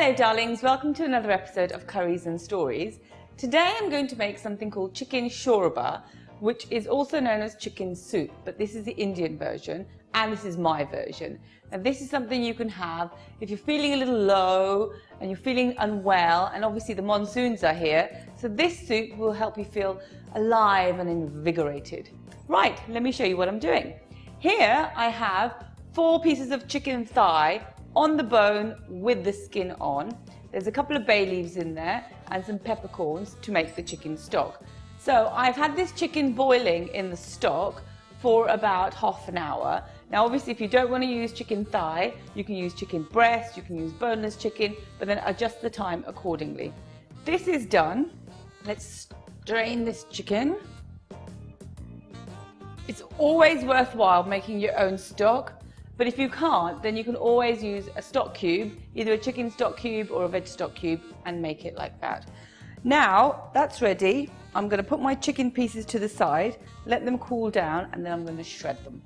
Hello darlings, welcome to another episode of Curries and Stories. Today I'm going to make something called chicken shorba, which is also known as chicken soup, but this is the Indian version and this is my version. Now this is something you can have if you're feeling a little low and you're feeling unwell, and obviously the monsoons are here, so this soup will help you feel alive and invigorated. Right, let me show you what I'm doing. Here I have 4 pieces of chicken thigh on the bone with the skin on. There's a couple of bay leaves in there and some peppercorns to make the chicken stock. So I've had this chicken boiling in the stock for about half an hour. Now obviously if you don't want to use chicken thigh, you can use chicken breast, you can use boneless chicken, but then adjust the time accordingly. This is done. Let's strain this chicken. It's always worthwhile making your own stock. But if you can't, then you can always use a stock cube, either a chicken stock cube or a veg stock cube, and make it like that. Now that's ready. I'm going to put my chicken pieces to the side, let them cool down, and then I'm going to shred them.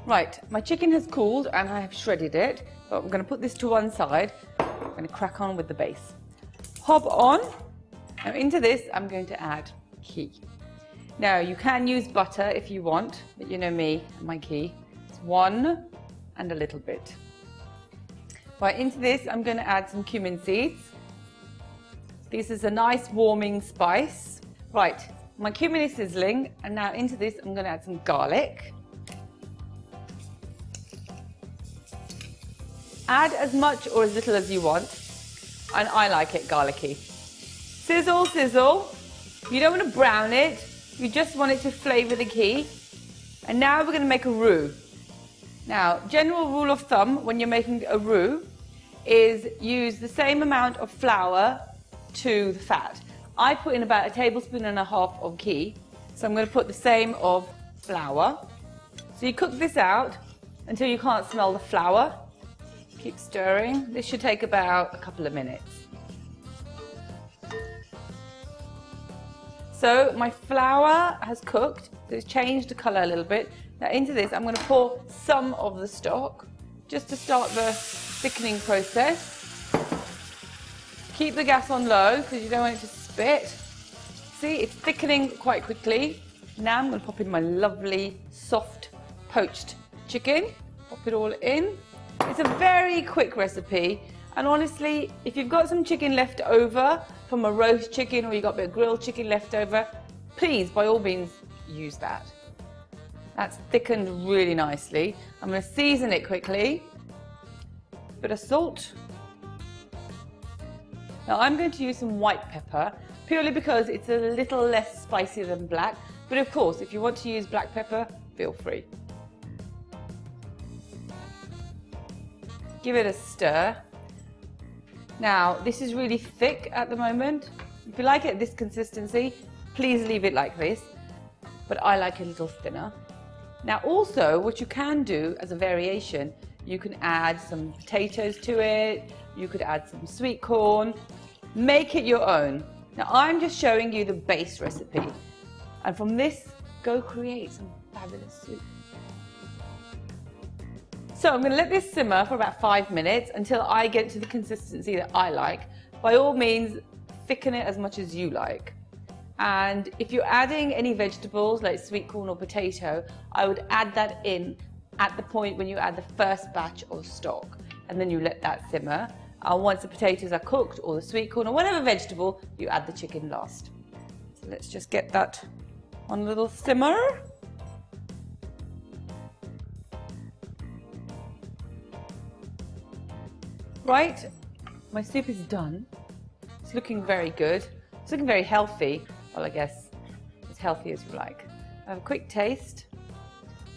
Right, my chicken has cooled and I have shredded it, but I'm going to put this to one side. I'm going to crack on with the base. Hob on. Now into this I'm going to add ghee. Now you can use butter if you want, but you know me and my ghee. It's 1 and a little bit. Right, into this I'm going to add some cumin seeds. This is a nice warming spice. Right, my cumin is sizzling, and now into this I'm going to add some garlic. Add as much or as little as you want, and I like it garlicky. Sizzle, sizzle. You don't want to brown it. You just want it to flavour the ghee. And now we're going to make a roux. Now, general rule of thumb when you're making a roux is use the same amount of flour to the fat. I put in about 1.5 tablespoons of ghee, so I'm going to put the same of flour. So you cook this out until you can't smell the flour. Keep stirring. This should take about a couple of minutes. So my flour has cooked, so it's changed the colour a little bit. Now into this I'm going to pour some of the stock just to start the thickening process. Keep the gas on low because you don't want it to spit. See, it's thickening quite quickly. Now I'm going to pop in my lovely soft poached chicken. Pop it all in. It's a very quick recipe, and honestly if you've got some chicken left over from a roast chicken, or you got a bit of grilled chicken left over, please by all means use that. That's thickened really nicely. I'm going to season it quickly. Bit of salt. Now I'm going to use some white pepper purely because it's a little less spicy than black, but of course if you want to use black pepper, feel free. Give it a stir. Now this is really thick at the moment. If you like it this consistency, please leave it like this, but I like it a little thinner. Now also what you can do as a variation, you can add some potatoes to it, you could add some sweet corn, make it your own. Now I'm just showing you the base recipe, and from this go create some fabulous soup. So I'm going to let this simmer for about 5 minutes until I get to the consistency that I like. By all means, thicken it as much as you like. And if you're adding any vegetables like sweet corn or potato, I would add that in at the point when you add the first batch of stock, and then you let that simmer. Once the potatoes are cooked, or the sweet corn, or whatever vegetable, you add the chicken last. So let's just get that on a little simmer. Right, my soup is done. It's looking very good. It's looking very healthy. Well, I guess as healthy as you like. Have a quick taste.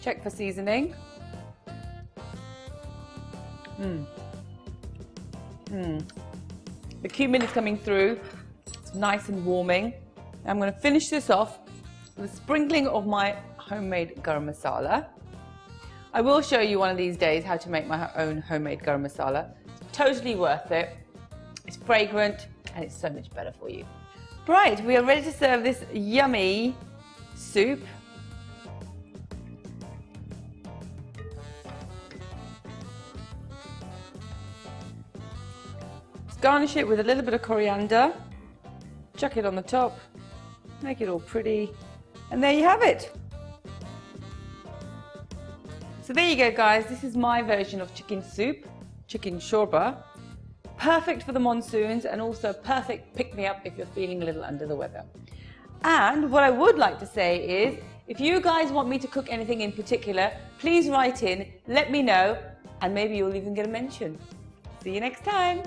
Check for seasoning. The cumin is coming through. It's nice and warming. I'm going to finish this off with a sprinkling of my homemade garam masala. I will show you one of these days how to make my own homemade garam masala. Totally worth it. It's fragrant and it's so much better for you. Right, we are ready to serve this yummy soup. garnish it with a little bit of coriander, chuck it on the top, make it all pretty, and there you have it. So there you go guys, this is my version of chicken soup, chicken shorba. Perfect for the monsoons and also perfect pick-me-up if you're feeling a little under the weather. And what I would like to say is, if you guys want me to cook anything in particular, please write in, let me know, and maybe you'll even get a mention. See you next time.